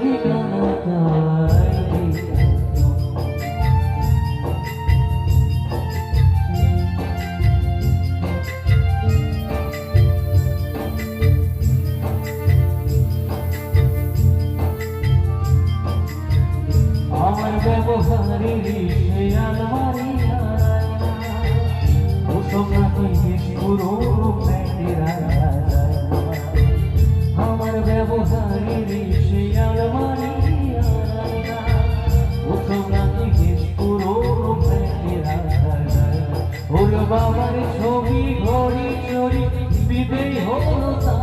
ঠিকানা তাই আমার ব্যবহারে সে আলমারি আমার ব্যবহারে সে আলমারি ওর বাবার ছবি ঘড়ি চড়ি বিদেয় হলো।